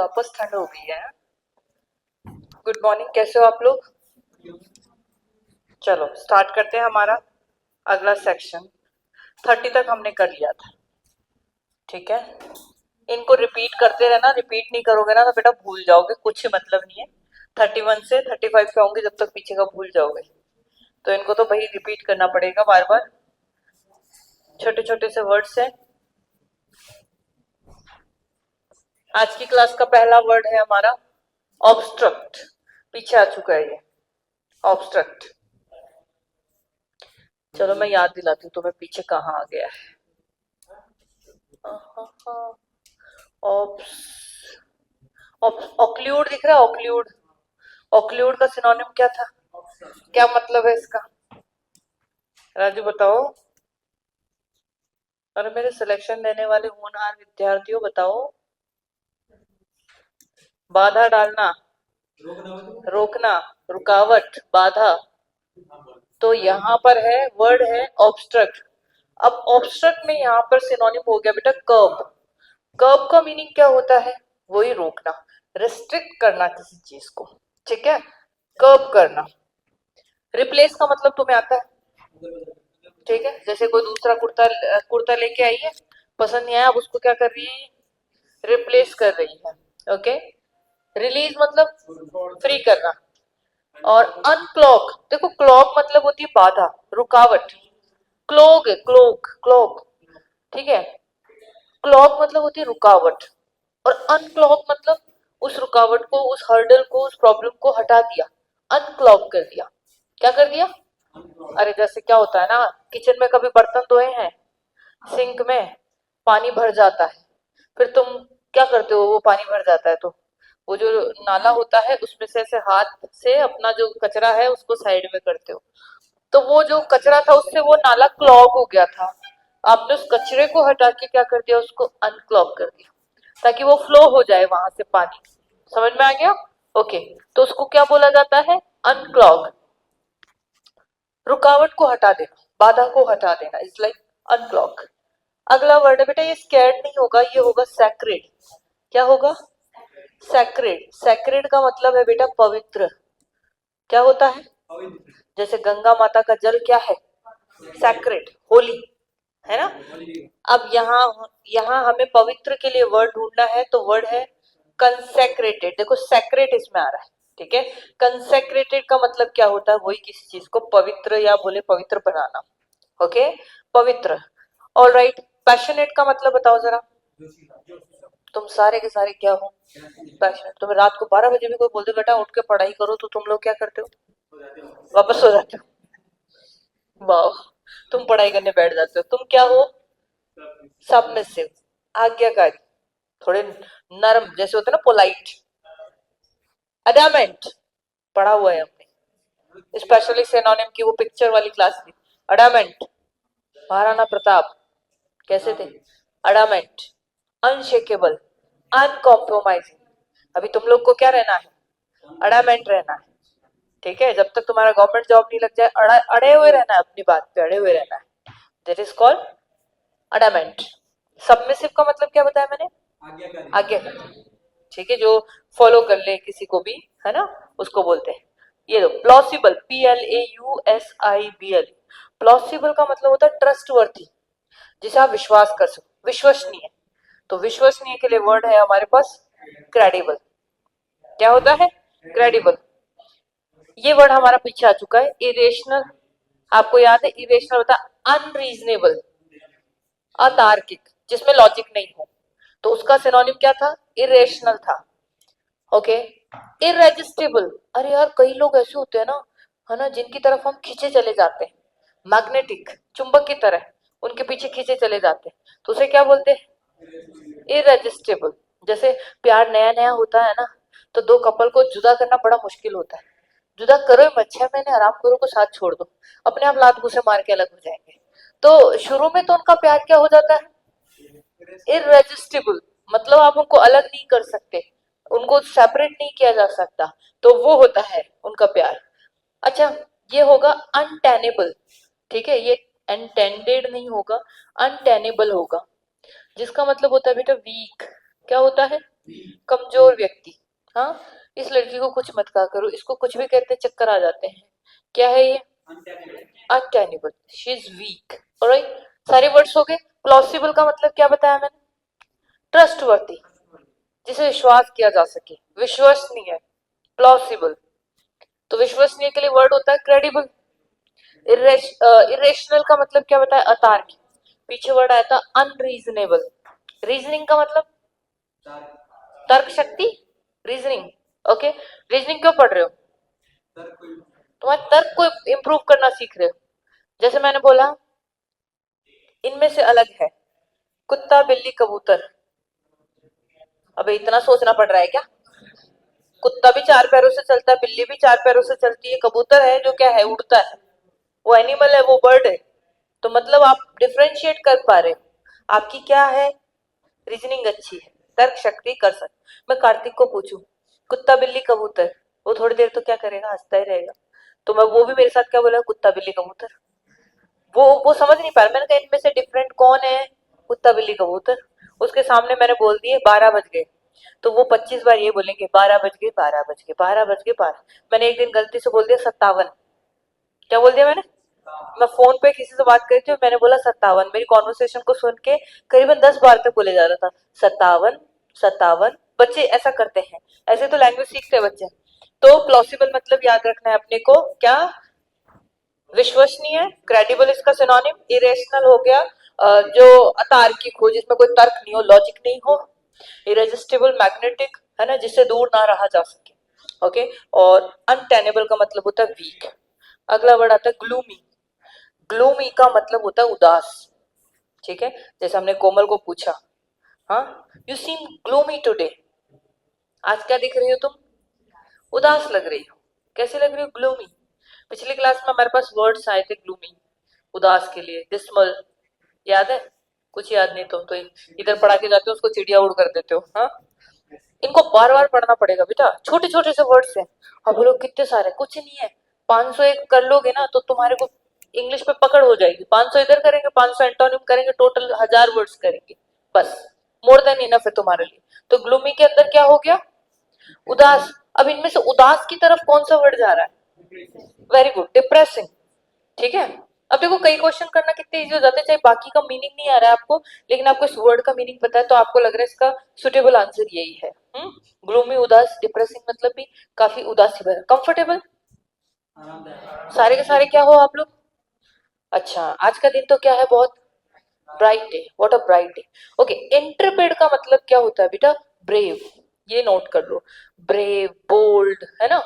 वापस ठंड हो गई है। गुड मॉर्निंग, कैसे हो आप लोग? चलो स्टार्ट करते हैं हमारा अगला सेक्शन। 30 तक हमने कर लिया था, ठीक है। इनको रिपीट करते रहना, रिपीट नहीं करोगे ना तो बेटा भूल जाओगे, कुछ मतलब नहीं है। 31 से 35 पे होंगे, जब तक पीछे का भूल जाओगे। तो इनको तो भाई रिपीट करना पड़ेगा बार बार। छोटे छोटे से वर्ड्स हैं। आज की क्लास का पहला वर्ड है हमारा ऑब्स्ट्रक्ट। पीछे आ चुका है ये ऑब्स्ट्रक्ट। चलो मैं याद दिलाती हूँ तुम्हें पीछे कहाँ आ गया है। ऑक्ल्यूड दिख रहा है? ऑक्ल्यूड, ऑक्ल्यूड का सिनोनिम क्या था? क्या मतलब है इसका? राजू बताओ। अरे मेरे सिलेक्शन देने वाले होनहार विद्यार्थियों बताओ। बाधा डालना, रोकना, रुकावट, बाधा। तो यहाँ पर है वर्ड है ऑब्स्ट्रक्ट। अब ऑब्स्ट्रक्ट में यहाँ पर सिनोनिम हो गया बेटा कर्ब। कर्ब का मीनिंग क्या होता है? वही रोकना, रिस्ट्रिक्ट करना किसी चीज को, ठीक है। कर्ब करना। रिप्लेस का मतलब तुम्हें आता है? ठीक है, जैसे कोई दूसरा कुर्ता कुर्ता लेके आई है, पसंद नहीं आया, अब उसको क्या कर रही है? रिप्लेस कर रही है। ओके। रिलीज मतलब फ्री करना। और अनक्लॉग, देखो क्लॉग मतलब होती है बाधा, रुकावट। क्लोग है, क्लोग, क्लॉग, ठीक है। क्लॉग मतलब होती है रुकावट, और अनक्लॉग मतलब उस रुकावट को, उस हर्डल को, उस प्रॉब्लम को हटा दिया, अनक्लॉग कर दिया। क्या कर दिया? अरे जैसे क्या होता है ना, किचन में कभी बर्तन धोए हैं, सिंक में पानी भर जाता है, फिर तुम क्या करते हो? वो पानी भर जाता है तो वो जो नाला होता है उसमें से ऐसे हाथ से अपना जो कचरा है उसको साइड में करते हो, तो वो जो कचरा था उससे वो नाला क्लॉग हो गया था। आपने उस कचरे को हटा के क्या कर दिया? उसको अनक्लॉग कर दिया, ताकि वो फ्लो हो जाए वहां से पानी। समझ में आ गया? ओके। तो उसको क्या बोला जाता है? अनक्लॉग। रुकावट को हटा देना, बाधा को हटा देना, इज लाइक अनक्लॉग। अगला वर्ड है बेटा, ये स्कैर्ड नहीं होगा, ये होगा सैक्रेड। क्या होगा? सैक्रेड। सैक्रेड का मतलब है बेटा पवित्र। क्या होता है? जैसे गंगा माता का जल क्या है? सैक्रेड, होली, है ना। अब यहाँ यहाँ हमें पवित्र के लिए वर्ड ढूंढना है, तो वर्ड है कंसेक्रेटेड। देखो सेक्रेट इसमें आ रहा है, ठीक है। कंसेक्रेटेड का मतलब क्या होता है? वही किसी चीज को पवित्र या बोले पवित्र बनाना। ओके, पवित्र। All right. पैशनेट का मतलब बताओ जरा। तुम सारे के सारे क्या हो? पैशनेट। तुम्हें रात को 12 बजे भी कोई बोल दे बेटा उठ के पढ़ाई करो, तो तुम लोग क्या करते हो? वापस सो जाते हो। वाह, तुम पढ़ाई करने बैठ जाते हो। तुम क्या हो? सबमिसिव, आज्ञाकारी, थोड़े नरम, जैसे होते हैं ना पोलाइट। अडामेंट, पढ़ा हुआ है हमने, स्पेशली सिनोनिम की वो पिक्चर वाली क्लास थी। अडामेंट, महाराणा प्रताप कैसे थे? अडामेंट। Unshakeable, uncompromising. अभी तुम लोग को क्या रहना है? अडामेंट रहना है, ठीक है। जब तक तुम्हारा गवर्नमेंट जॉब नहीं लग जाए, अड़े हुए रहना है, अपनी बात पे अड़े हुए रहना है। That is called adamant. Submissive का मतलब क्या बताया मैंने? आज्ञाकारी, ठीक है, जो फॉलो कर ले किसी को भी, है ना, उसको बोलते हैं। ये दो प्लॉसिबल, PLAUSIBL। प्लॉसिबल का मतलब होता है ट्रस्टवर्थी, जिसे आप विश्वास कर सको, विश्वसनीय। तो विश्वसनीय के लिए वर्ड है हमारे पास क्रेडिबल। क्या होता है? क्रेडिबल। ये वर्ड हमारा पीछे आ चुका है। इरेशनल, आपको याद है इरेशनल होता है अनरीजनेबल, अतार्किक, जिसमें लॉजिक नहीं हो, तो उसका सिनोनिम क्या था? इरेशनल था। ओके। इरेजिस्टिबल, अरे यार कई लोग ऐसे होते हैं ना, है ना, जिनकी तरफ हम खींचे चले जाते हैं, मैग्नेटिक, चुंबक की तरह उनके पीछे खींचे चले जाते हैं, तो उसे क्या बोलते हैं? इरेजिस्टिबल। जैसे प्यार नया नया होता है ना, तो दो कपल को जुदा करना बड़ा मुश्किल होता है। जुदा करो ही मत, 6 महीने आराम करो को साथ छोड़ दो, अपने आप लात घुसे मार के अलग हो जाएंगे। तो शुरू में तो उनका प्यार क्या हो जाता है? इरेजिस्टिबल, मतलब आप उनको अलग नहीं कर सकते, उनको सेपरेट नहीं किया जा सकता, तो वो होता है उनका प्यार। अच्छा, ये होगा अनटेनेबल, ठीक है, ये इंटेंडेड नहीं होगा, अनटेनेबल होगा, जिसका मतलब होता है बेटा वीक। क्या होता है? कमजोर व्यक्ति। हाँ, इस लड़की को कुछ मत कहा करो, इसको कुछ भी कहते चक्कर आ जाते हैं। क्या है ये? Untenable, she is weak. Alright, सारे वर्ड्स हो गए। प्लॉसिबल का मतलब क्या बताया मैंने? ट्रस्टवर्दी, जिसे विश्वास किया जा सके, विश्वसनीय। प्लॉसिबल, तो विश्वसनीय के लिए वर्ड होता है क्रेडिबल। इरेशनल का मतलब क्या बताया? अतार्किक। पीछे वर्ड आया था अनरीजनेबल। रीजनिंग का मतलब तर्क शक्ति, रीजनिंग। ओके, रीजनिंग क्यों पढ़ रहे हो? तुम्हारे तर्क को इम्प्रूव करना सीख रहे हो। जैसे मैंने बोला इनमें से अलग है कुत्ता बिल्ली कबूतर। अबे इतना सोचना पड़ रहा है क्या? कुत्ता भी चार पैरों से चलता है, बिल्ली भी चार पैरों से चलती है, कबूतर है जो क्या है? उड़ता है। वो एनिमल है, वो बर्ड है। तो मतलब आप डिफरेंशिएट कर पा रहे हो। आपकी क्या है? रीजनिंग अच्छी है, तर्क शक्ति कर सकते। मैं कार्तिक को पूछूं कुत्ता बिल्ली कबूतर, वो थोड़ी देर तो क्या करेगा? हंसता ही रहेगा। तो मैं, वो भी मेरे साथ क्या बोला? कुत्ता बिल्ली कबूतर। वो समझ नहीं पा रहा। मैंने कहा इनमें से डिफरेंट कौन है? कुत्ता बिल्ली कबूतर। उसके सामने मैंने बोल दिए 12 बज गए, तो वो 25 बार ये बोलेंगे 12 बज गए, 12 बज गए, 12 बज गए, 12। मैंने एक दिन गलती से बोल दिया 57। क्या बोल दिया मैंने? मैं फोन पे किसी से बात कर रही थी, मैंने बोला 57। मेरी कॉन्वर्सेशन को सुन के करीबन 10 बार तक बोले जा रहा था 57, 57। बच्चे ऐसा करते हैं, ऐसे तो लैंग्वेज सीखते हैं बच्चे। तो प्लॉसिबल मतलब याद रखना है अपने को, क्या? विश्वसनीय। क्रेडिबल इसका सिनोनिम। इरेशनल हो गया जो अतार्किक हो, जिसमें कोई तर्क नहीं हो, लॉजिक नहीं हो। इरेजिस्टिबल, मैग्नेटिक, है ना, जिससे दूर ना रहा जा सके। ओके, और अनटेनेबल का मतलब होता है वीक। अगला वर्ड आता है ग्लूमी। ग्लूमी का मतलब होता है उदास। ठीक है, जैसे हमने कोमल को पूछा, हाँ, यू सीम ग्लूमी टुडे, आज क्या दिख रही हो तुम? उदास लग रही हो। कैसे लग रही हो? ग्लूमी। पिछली क्लास में हमारे पास वर्ड्स आए थे ग्लूमी, उदास के लिए। डिस्मल, याद है? कुछ याद नहीं, तुम तो इधर पढ़ा के जाते हो उसको चिड़िया उड़ कर देते हो। हाँ, इनको बार बार पढ़ना पड़ेगा बेटा, छोटे छोटे से वर्ड्स हैं। अब बोलो कितने सारे? कुछ नहीं है। 501 कर लोगे ना तो तुम्हारे को इंग्लिश में पकड़ हो जाएगी। 500 इधर करेंगे, 500 एंटोनिम करेंगे, टोटल 1000 वर्ड्स करेंगे, बस। मोर देन इनफ है तुम्हारे लिए। तो ग्लूमी के अंदर क्या हो गया? उदास। अब इनमें से उदास की तरफ कौन सा वर्ड जा रहा है? Very good, depressing. ठीक है, अब देखो कई क्वेश्चन करना कितने इजी हो जाते हैं, चाहे बाकी का मीनिंग नहीं आ रहा है आपको, लेकिन आपको इस वर्ड का मीनिंग पता है तो आपको लग रहा है इसका सुटेबल आंसर यही है। ग्लूमी, उदास, डिप्रेसिंग मतलब भी काफी उदासी भरा। कंफर्टेबल, सारे के सारे क्या हो आप लोग? अच्छा, आज का दिन तो क्या है? बहुत bright day. What a bright day. Okay, intrepid का मतलब क्या होता है बेटा? ब्रेव। ये नोट कर लो, ब्रेव, बोल्ड, है ना।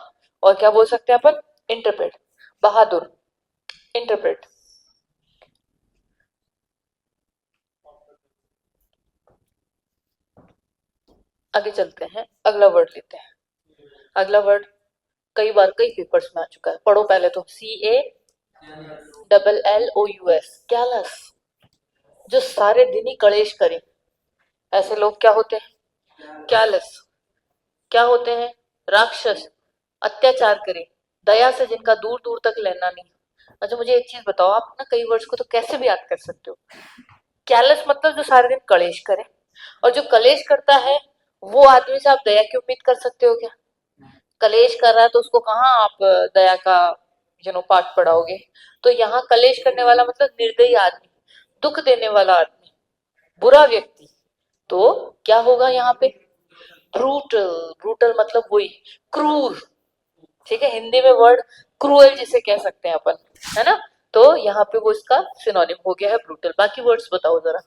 और क्या बोल सकते हैं अपन? इंट्रपेड, बहादुर। इंटरप्रेट। आगे चलते हैं, अगला वर्ड लेते हैं। अगला वर्ड कई बार कई पेपर्स में आ चुका है, पढ़ो पहले तो। CALLOUS, callus. जो सारे दिन ही कलेश करे, ऐसे लोग क्या होते हैं? कैलस। क्या होते हैं? राक्षस, अत्याचार करे, दया से जिनका दूर दूर तक लेना नहीं। अच्छा मुझे एक चीज बताओ, आप ना कई वर्ड्स को तो कैसे भी याद कर सकते हो। कैलस मतलब जो सारे दिन कलेश करे, और जो कलेश करता है वो आदमी से आप दया की उम्मीद कर सकते हो क्या? कलेश कर रहा है तो उसको कहाँ आप दया का पाठ पढ़ाओगे? तो यहाँ कलेश करने वाला मतलब निर्दयी आदमी, दुख देने वाला आदमी, बुरा व्यक्ति। तो क्या होगा यहाँ पे? ब्रूटल। ब्रूटल मतलब वही, क्रूर। ठीक है, हिंदी में वर्ड क्रूएल जिसे कह सकते हैं अपन, है ना। तो यहाँ पे वो इसका सिनोनिम हो गया है ब्रूटल। बाकी वर्ड्स बताओ जरा।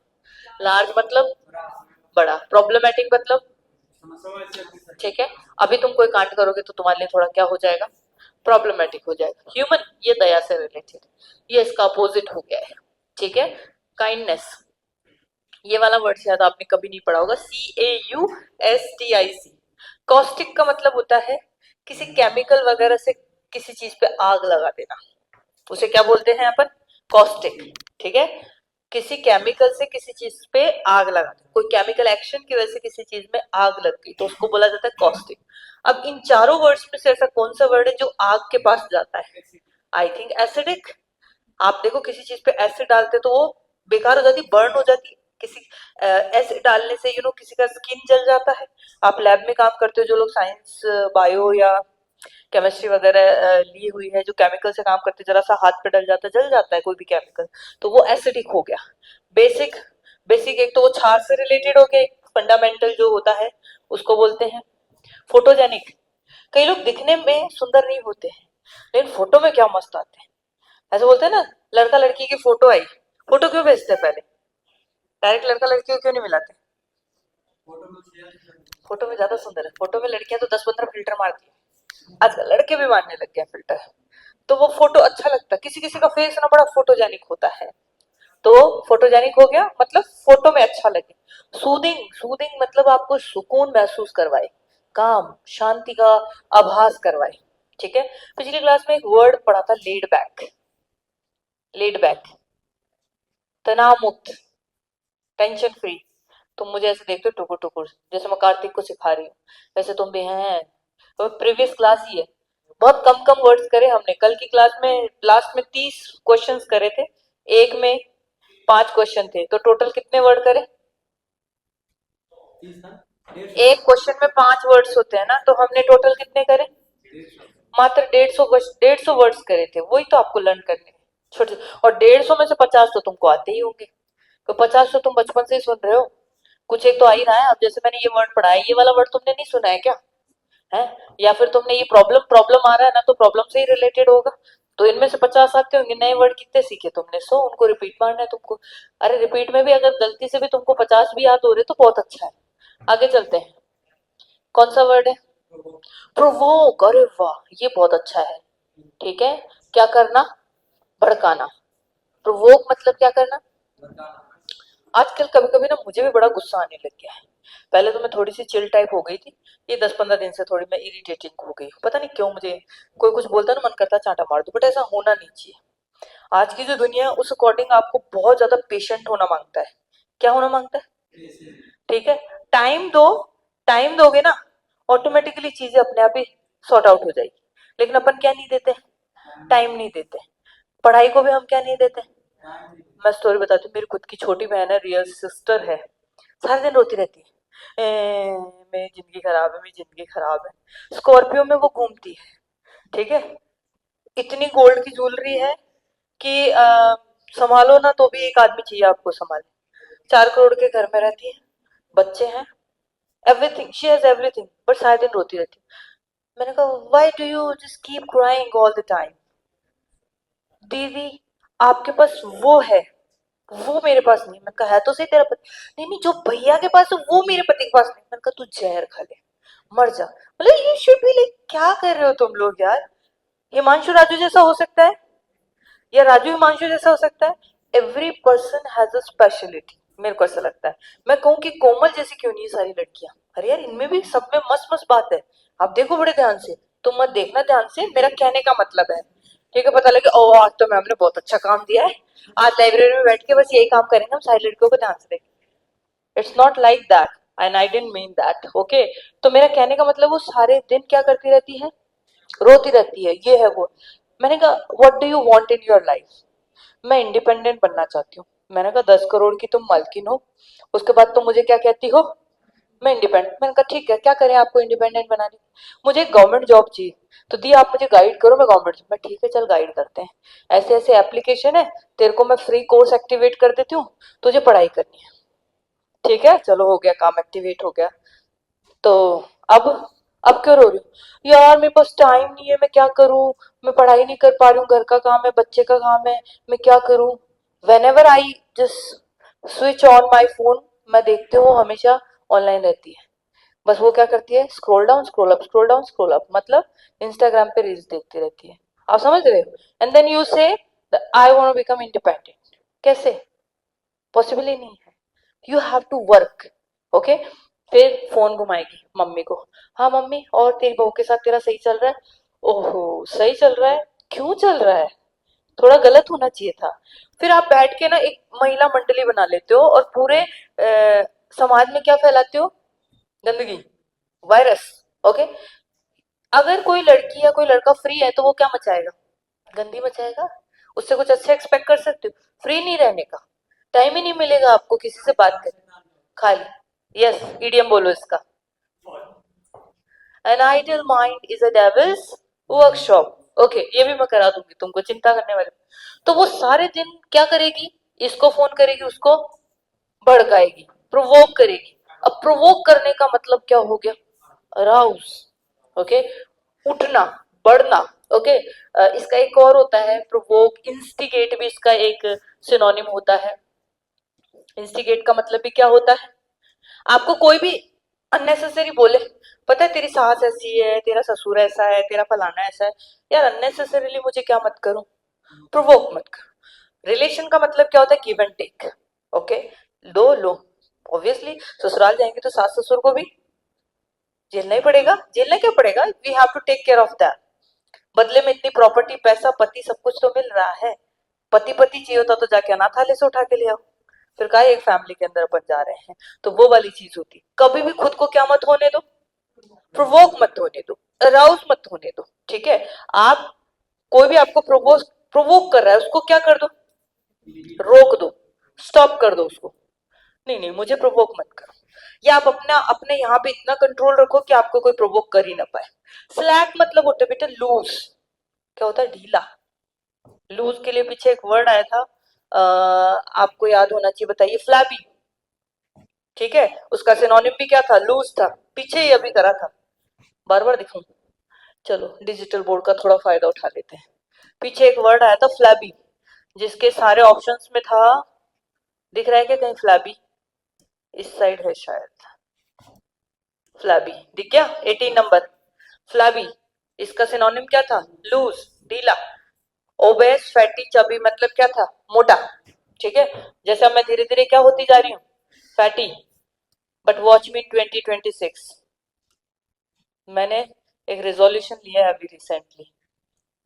लार्ज मतलब बड़ा, प्रॉब्लमेटिक मतलब, ठीक है, अभी तुम कोई कांड करोगे तो तुम्हारे लिए थोड़ा क्या हो जाएगा? प्रॉब्लमेटिक हो जाएगा। ह्यूमन, ये दया से रिलेटेड, ये इसका अपोजिट हो गया है। ठीक है, काइंडनेस, ये वाला वर्ड शायद आपने कभी नहीं पढ़ा होगा। CAUSTIC। कॉस्टिक का मतलब होता है किसी केमिकल वगैरह से किसी चीज पे आग लगा देना, उसे क्या बोलते हैं अपन? कॉस्टिक। ठीक है, किसी केमिकल से किसी चीज पे आग लगा, कोई केमिकल एक्शन की वजह से किसी चीज में आग लग गई तो उसको बोला जाता है कॉस्टिक। अब इन चारों वर्ड्स में से ऐसा कौन सा वर्ड है जो आग के पास जाता है? I think acidic. आप देखो किसी चीज पे एसिड डालते तो वो बेकार हो जाती, बर्न हो जाती, किसी एसिड डालने से किसी का स्किन जल जाता है। आप लैब में काम करते हो, जो लोग साइंस बायो या केमिस्ट्री वगैरह ली हुई है, जो केमिकल से काम करते हैं, जरा सा हाथ पे डल जाता है, जल जाता है कोई भी केमिकल, तो वो एसिडिक हो गया। बेसिक बेसिक एक तो वो क्षार से रिलेटेड हो गया, एक फंडामेंटल जो होता है उसको बोलते हैं फोटोजेनिक। कई लोग दिखने में सुंदर नहीं होते हैं, लेकिन फोटो में क्या मस्त आते हैं। ऐसे बोलते हैं ना, लड़का लड़की की फोटो आई, फोटो क्यों भेजते हैं पहले, डायरेक्ट लड़का लड़की को क्यों नहीं मिलाते। फोटो में ज्यादा सुंदर है, फोटो में लड़कियां तो 10-15 फिल्टर मारती है, आजकल लड़के भी मारने लग गए फिल्टर। तो वो फोटो अच्छा लगता है, किसी किसी का फेस ना बड़ा फोटोजेनिक होता है, तो फोटोजेनिक हो गया मतलब फोटो में अच्छा लगे। सूदिंग सूदिंग मतलब आपको सुकून महसूस करवाए, काम शांति का आभास करवाए। ठीक है। पिछली क्लास में एक वर्ड पढ़ा था, लेड बैक। लेड बैक, तनाव मुक्त, टेंशन फ्री। तुम मुझे ऐसे देखते हो टुकुर टुकुर, जैसे मैं कार्तिक को सिखा रही हूँ, वैसे तुम भी हैं। तो प्रीवियस क्लास ही है, बहुत कम कम वर्ड्स करे हमने। कल की क्लास में लास्ट में 30 क्वेश्चंस करे थे, एक में 5 क्वेश्चन थे, तो टोटल कितने वर्ड करे। एक क्वेश्चन में 5 वर्ड्स होते हैं ना, तो हमने टोटल कितने करे, मात्र 150 वर्ड्स करे थे। वही तो आपको लर्न करने छोटे, और 150 में से 50 तो तुमको आते ही होंगे, तो 50 तो तुम बचपन से ही सुन रहे हो, कुछ एक तो आ ही रहा है। अब जैसे मैंने ये वर्ड पढ़ा है, ये वाला वर्ड तुमने नहीं सुना है क्या, है? या फिर तुमने ये प्रॉब्लम प्रॉब्लम आ रहा है ना, तो प्रॉब्लम से ही रिलेटेड होगा, तो इनमें से 50 आते होंगे। नए वर्ड कितने सीखे तुमने, 100, उनको रिपीट मारना है तुमको। अरे रिपीट में भी अगर गलती से भी तुमको 50 भी याद हो रहे तो बहुत अच्छा है। आगे चलते हैं, कौन सा वर्ड है, प्रोवोक। अरे वाह, ये बहुत अच्छा है। ठीक है, क्या करना, भड़काना। प्रोवोक मतलब क्या करना। आजकल कभी कभी ना मुझे भी बड़ा गुस्सा आने लग गया है। पहले तो मैं थोड़ी सी चिल टाइप हो गई थी, ये 10-15 दिन से थोड़ी मैं इरिटेटिंग हो गई, पता नहीं क्यों। मुझे कोई कुछ बोलता ना, मन करता चांटा मार दो, बट ऐसा होना नहीं चाहिए। आज की जो दुनिया है उस अकॉर्डिंग आपको बहुत ज्यादा पेशेंट होना मांगता है। क्या होना मांगता है, ठीक है। टाइम दो, टाइम दोगे ना, ऑटोमेटिकली चीजें अपने आप ही सॉर्ट आउट हो जाएगी। लेकिन अपन क्या नहीं देते, टाइम नहीं देते। पढ़ाई को भी हम क्या नहीं देते। मैं स्टोरी बताती हूँ, मेरी खुद की छोटी बहन है, रियल सिस्टर है, सारे दिन रोती रहती है, मेरी जिंदगी खराब है, मेरी जिंदगी खराब है। स्कॉर्पियो में वो घूमती है, ठीक है, इतनी गोल्ड की ज्वेलरी है कि संभालो ना तो भी एक आदमी चाहिए आपको संभाले। 4 करोड़ के घर में रहती है, बच्चे हैं, everything, she has everything, but सारे दिन रोती रहती है। मैंने कहा why do you just keep crying all the time. दीदी आपके पास वो है, वो मेरे पास नहीं। मैंने कहा है तो सही तेरा पति, नहीं नहीं जो भैया के पास है वो मेरे पति के पास नहीं। मैंने कहा तू जहर खा ले, मर जा। मतलब यू शुड बी लाइक, क्या कर रहे हो तुम लोग यार। हिमांशु राजू जैसा हो सकता है, या राजू हिमांशु जैसा हो सकता है। Every person has a speciality, मेरे को ऐसा लगता है। मैं कहूँ कि कोमल जैसी क्यों नहीं है सारी लड़कियां, अरे यार इनमें भी सब में मस्त मस्त बात है। आप देखो बड़े ध्यान से, तुम मत देखना ध्यान से, मेरा कहने का मतलब है। ठीक है, पता लगे ओ आज तो मैम ने बहुत अच्छा काम दिया है, आज लाइब्रेरी में बैठ के बस यही काम करेंगे हम, सारी लड़कियों को ध्यान से देखेंगे। It's not like that, and I don't mean that, okay. तो मेरा कहने का मतलब, वो सारे दिन क्या करती रहती है, रोती रहती है, ये है वो। मैंने कहा what do you want in your life. मैं इंडिपेंडेंट बनना चाहती हूँ। मैंने कहा 10 करोड़ की तुम मालकिन हो, उसके बाद तुम मुझे क्या कहती हो, मैं इंडिपेंडेंट। मैंने कहा ठीक है, क्या करें आपको इंडिपेंडेंट बनाने, मुझे गवर्नमेंट जॉब चाहिए। तो दी आप मुझे गाइड करो, मैं गवर्नमेंट, मैं ठीक है चल गाइड करते हैं, ऐसे ऐसे एप्लीकेशन है, तेरे को मैं फ्री कोर्स एक्टिवेट कर देती हूँ, तुझे पढ़ाई करनी है। ठीक है चलो, हो गया काम, एक्टिवेट हो गया। तो अब अब क्यों रो रही हूँ, यार मेरे पास टाइम नहीं है, मैं क्या करूँ, मैं पढ़ाई नहीं कर पा रही हूँ, घर का काम है, बच्चे का काम है, मैं क्या करूँ। When ever I just switch on my phone, मैं देखती हूँ हमेशा ऑनलाइन रहती है। बस वो क्या करती है, scroll down scroll up, scroll down scroll up, मतलब इंस्टाग्राम पे रील्स देखती रहती है। आप समझ रहे हो। And then you say I want to become independent, कैसे, पॉसिबल ही नहीं है। You have to work, okay. फिर फोन घुमाएगी मम्मी को, हाँ मम्मी और तेरी बहू के साथ तेरा सही चल रहा है। ओहो सही चल रहा है, क्यों चल रहा है, थोड़ा गलत होना चाहिए था। फिर आप बैठ के ना एक महिला मंडली बना लेते हो, और पूरे समाज में क्या फैलाते हो, गंदगी, वायरस, ओके। अगर कोई लड़की या कोई लड़का फ्री है तो वो क्या मचाएगा, गंदी मचाएगा। उससे कुछ अच्छा एक्सपेक्ट कर सकते हो, फ्री नहीं रहने का। टाइम ही नहीं मिलेगा आपको किसी से बात करने, खाली। यस, इडियम बोलो इसका। An idle mind is a devil's workshop. Okay, ये भी मैं करा दूंगी तुमको, चिंता करने वाले। तो वो सारे दिन क्या करेगी, इसको फोन करेगी, उसको भड़काएगी, प्रोवोक करेगी। अब प्रोवोक करने का मतलब क्या हो गया, अराउज। ओके, उठना, बढ़ना। ओके, इसका एक और होता है प्रोवोक, इंस्टिगेट भी इसका एक सिनोनिम होता है। इंस्टिगेट का मतलब भी क्या होता है, आपको कोई भी अननेसेसरी बोले, पता है तेरी सास ऐसी है, तेरा ससुर ऐसा है, तेरा फलाना ऐसा है, यार अननेसेसरीली मुझे क्या मत करो, प्रोवोक मत करो। रिलेशन का मतलब क्या होता है, गिव एंड टेक। ओके, दो लो। ऑब्वियसली ससुराल जाएंगे तो सास ससुर को भी झेलना ही पड़ेगा, झेलना क्या पड़ेगा, we have to take care of that. बदले में इतनी प्रॉपर्टी, पैसा, पति, सब कुछ तो मिल रहा है। पति पति चाहिए होता तो जाके अनाथालय से उठा के ले आओ, फिर का एक फैमिली के अंदर अपन जा रहे हैं। तो वो वाली चीज होती, कभी भी खुद को क्या मत होने दो, प्रोवोक मत होने दो, अराउज मत होने दो। ठीक है, आप कोई भी आपको प्रोवोक कर रहा है, उसको क्या कर दो, रोक दो, स्टॉप कर दो उसको। नहीं नहीं, मुझे प्रोवोक मत करो। या आप अपना अपने यहाँ पे इतना कंट्रोल रखो कि आपको कोई प्रोवोक कर ही ना पाए। स्लैक मतलब होता है बेटा लूज, क्या होता है, ढीला। लूज के लिए पीछे एक वर्ड आया था, आपको याद होना चाहिए, बताइए, फ्लैबी। ठीक है, उसका सिनोनिम भी क्या था, लूज था। पीछे ही अभी करा था, बार बार दिखाऊं, चलो डिजिटल बोर्ड का थोड़ा फायदा उठा लेते हैं। पीछे एक वर्ड आया था फ्लैबी, जिसके सारे ऑप्शंस में था, दिख रहा है क्या कहीं फ्लैबी, इस साइड है शायद, फ्लैबी दिख गया, 18 नंबर, फ्लैबी। इसका सिनोनिम क्या था, लूज, ढीला। ओबेस, फैटी, चबी मतलब क्या था, मोटा। ठीक है, जैसा मैं धीरे धीरे क्या होती जा रही हूँ, फैटी। बट वॉच मी 2026, मैंने एक रेजोल्यूशन लिया है अभी रिसेंटली,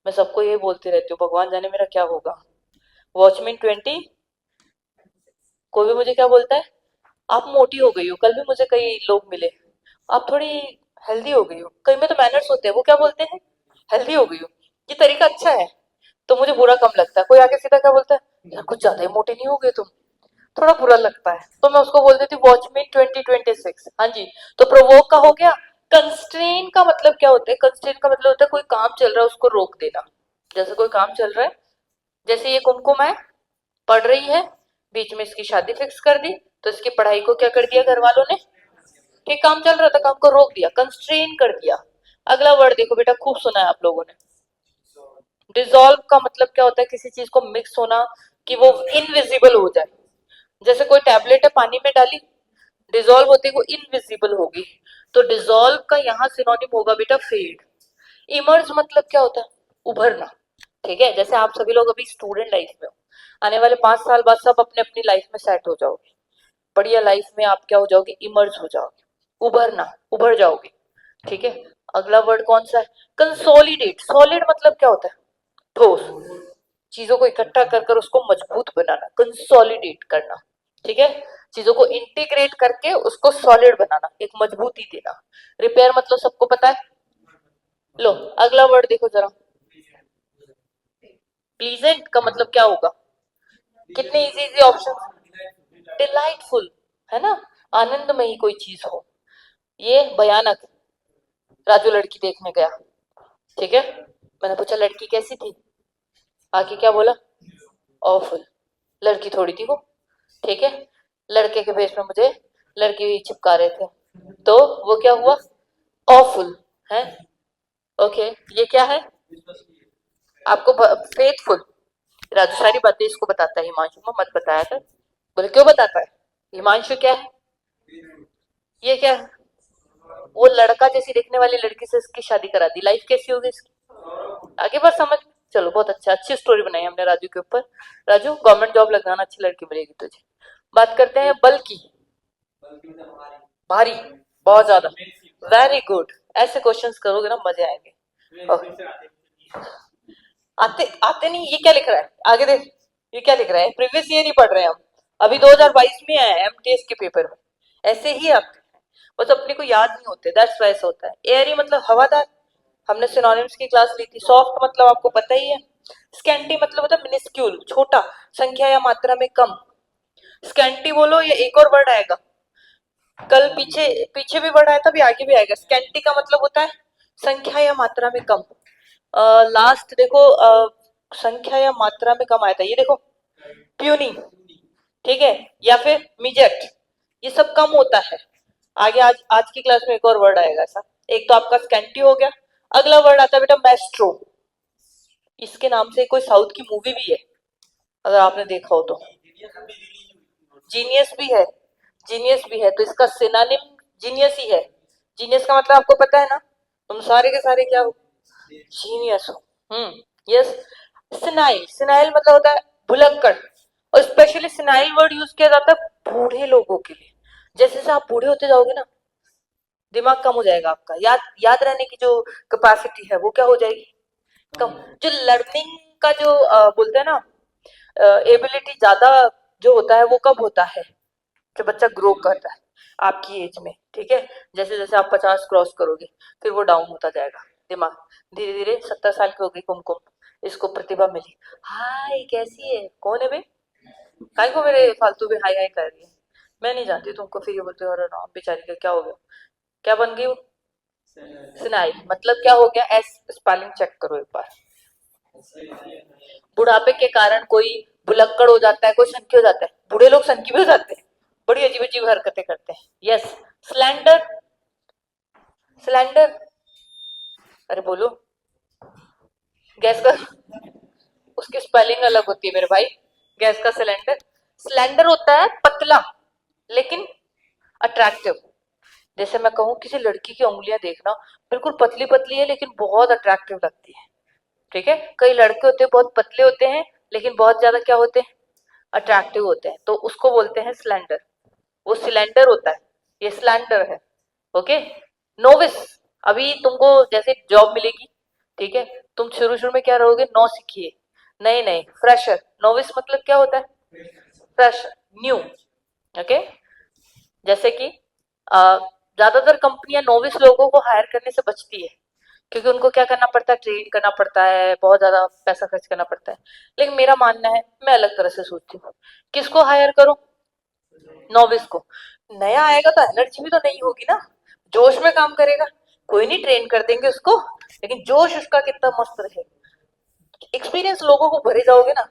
मैं सबको ये बोलती रहती हूँ, भगवान जाने मेरा क्या होगा। वॉचमैन 20, कोई भी मुझे क्या बोलता है, आप मोटी हो गई हो, कल भी मुझे कई लोग मिले, आप थोड़ी हेल्दी हो गई हो, कई में तो मैनर्स होते हैं, वो क्या बोलते हैं, हेल्दी हो गई हो। ये तरीका अच्छा है, तो मुझे बुरा कम लगता है। कोई आके सीधा क्या बोलता है, यार कुछ ज्यादा ही मोटे नहीं हो गए तुम, थोड़ा बुरा लगता है, तो मैं उसको बोल देती हूँ वॉचमैन 2026। हाँ जी, तो प्रोवोक का हो गया। कंस्ट्रेन का मतलब क्या होता है, कंस्ट्रेन का मतलब होता है कोई काम चल रहा है उसको रोक देना। जैसे कोई काम चल रहा है, जैसे ये कुमकुम है, पढ़ रही है, बीच में इसकी शादी फिक्स कर दी, तो इसकी पढ़ाई को क्या कर दिया घर वालों ने, ठीक, काम चल रहा था, काम को रोक दिया, कंस्ट्रेन कर दिया। अगला वर्ड देखो बेटा, खूब सुना है आप लोगों ने, डिसॉल्व का मतलब क्या होता है, किसी चीज को मिक्स होना, कि वो इनविजिबल हो जाए। जैसे कोई टैबलेट है पानी में डाली, डिसॉल्व होते वो इनविजिबल होगी, तो डिसॉल्व का यहाँ सिनोनिम होगा बेटा फेड। इमर्ज मतलब क्या होता है, उभरना। ठीक है, जैसे आप सभी लोग अभी स्टूडेंट लाइफ में हो, आने वाले 5 साल बाद सब अपने अपनी लाइफ में सेट हो जाओगे, बढ़िया लाइफ में आप क्या हो जाओगे, इमर्ज हो जाओगे, उभरना, उभर जाओगे। ठीक है, अगला वर्ड कौन सा है, कंसोलिडेट। सॉलिड मतलब क्या होता है, ठोस, चीजों को इकट्ठा कर कर उसको मजबूत बनाना, कंसोलिडेट करना। ठीक है, चीजों को इंटीग्रेट करके उसको सॉलिड बनाना, एक मजबूती देना। रिपेयर मतलब सबको पता है। लो अगला वर्ड देखो जरा, प्लीजेंट का मतलब क्या होगा, कितने इजी इजी ऑप्शन, डिलाइटफुल, है ना, आनंदमयी कोई चीज हो। ये भयानक, राजू लड़की देखने गया, ठीक है, मैंने पूछा लड़की कैसी थी, आके क्या बोला, ऑफुल। लड़की थोड़ी थी वो, ठीक है, लड़के के भेष में मुझे लड़की चिपका रहे थे, तो वो क्या हुआ, ऑफुल है। ओके, ये क्या है, आपको फेथफुल। राजू सारी बातें इसको बताता है, हिमांशु को मत बताया कर, बोले क्यों बताता है, हिमांशु क्या है, ये क्या है, वो लड़का जैसी देखने वाली लड़की से इसकी शादी करा दी, लाइफ कैसी होगी इसकी, आगे बात समझ। चलो बहुत अच्छा, अच्छी स्टोरी बनाई हमने राजू के ऊपर। राजू गवर्नमेंट जॉब लगाना, अच्छी लड़की मिलेगी तुझे। बात करते हैं बल की, भारी, बहुत ज्यादा, वेरी गुड। ऐसे क्वेश्चंस करोगे ना मजे आएंगे। आते आते नहीं, ये क्या लिख रहा है आगे देख, ये क्या लिख रहा है, प्रीवियस ईयर ही पढ़ रहे हैं हम, अभी 2022 में आया है एमटीएस के पेपर में, ऐसे ही आते हैं, बस अपने को याद नहीं होते, दैट्स वाइस होता है। एयरी मतलब हवादार, हमने सिनोनिम्स की क्लास ली थी। सॉफ्ट मतलब आपको पता ही है। स्कैंटी मतलब होता है मिनिस्क्यूल, छोटा, संख्या या मात्रा में कम। स्कैंटी बोलो, ये एक और वर्ड आएगा, कल पीछे पीछे भी वर्ड आया था, भी आगे भी आएगा। स्कैंटी का मतलब होता है संख्या या मात्रा में कम। लास्ट देखो, संख्या या मात्रा में कम आया था, ये देखो प्यूनी, ठीक है, या फिर मिजेट, ये सब कम होता है। आगे आज आज की क्लास में एक और वर्ड आएगा ऐसा। एक तो आपका स्कैंटी हो गया, अगला वर्ड आता है बेटा मैस्ट्रो। इसके नाम से कोई साउथ की मूवी भी है, अगर आपने देखा हो तो। जीनियस भी है, जीनियस भी है, तो इसका सिनोनिम जीनियस ही है। जीनियस का मतलब आपको पता है ना, तुम सारे के सारे क्या हो, जीनियस हो। यस। सिनाइल, सिनाइल मतलब होता है भुलक्कड़, और स्पेशली सिनाइल वर्ड यूज किया जाता है बूढ़े लोगों के लिए। जैसे जैसे आप बूढ़े होते जाओगे ना, दिमाग कम हो जाएगा आपका, याद याद रहने की जो कैपेसिटी है वो क्या हो जाएगी, कम। जो लर्निंग का जो बोलते हैं ना, एबिलिटी ज्यादा जो होता है वो कब होता है, जब बच्चा ग्रो करता है आपकी एज में, ठीक है। जैसे जैसे आप 50 क्रॉस करोगे फिर वो डाउन होता जाएगा दिमाग। धीरे धीरे 70 साल की हो गई कुमकुम, इसको प्रतिभा मिली, हाय कैसी है, कौन है बे, काय को मेरे फालतू में हाय हाय कर रही है, मैं नहीं जानती तुमको, फिर ये बोलते हो अरे राम बेचारी का क्या हो गया, क्या बन गई वो, सिनाइल। मतलब क्या हो गया, एस स्पेलिंग चेक करो एक बार। बुढ़ापे के कारण कोई भुलक्कड़ हो जाता है, कोई सनकी हो जाता है, बूढ़े लोग सनकी भी हो जाते हैं, बड़ी अजीब अजीब हरकतें करते हैं। यस। स्लैंडर, स्लैंडर, अरे बोलो, गैस का, उसकी स्पेलिंग अलग होती है मेरे भाई, गैस का सिलेंडर। स्लैंडर होता है पतला लेकिन अट्रैक्टिव। जैसे मैं कहूँ किसी लड़की की उंगलियां देखना, बिल्कुल पतली पतली है लेकिन बहुत अट्रैक्टिव लगती है, ठीक है। कई लड़के होते हैं बहुत पतले होते हैं लेकिन बहुत ज्यादा क्या होते हैं, अट्रैक्टिव होते हैं, तो उसको बोलते हैं स्लैंडर। वो सिलेंडर होता है, ये स्लैंडर है। ओके। नोविस, अभी तुमको जैसे जॉब मिलेगी, ठीक है, तुम शुरू शुरू में क्या रहोगे, नौ सीखिए, नहीं नहीं फ्रेशर। नोविस मतलब क्या होता है, फ्रेशर, न्यू। ओके। जैसे कि ज्यादातर कंपनियां नोविस लोगों को हायर करने से बचती है, क्योंकि उनको क्या करना पड़ता है, ट्रेन करना पड़ता है, बहुत ज्यादा पैसा खर्च करना पड़ता है। लेकिन मेरा मानना है, मैं अलग तरह से सोचती हूँ, किसको हायर करो, नोविस को। नया आएगा तो एनर्जी भी तो नहीं होगी ना, जोश में काम करेगा, कोई नहीं ट्रेन कर देंगे उसको, लेकिन जोश उसका कितना मस्त रहे। एक्सपीरियंस लोगों को भरे जाओगे ना,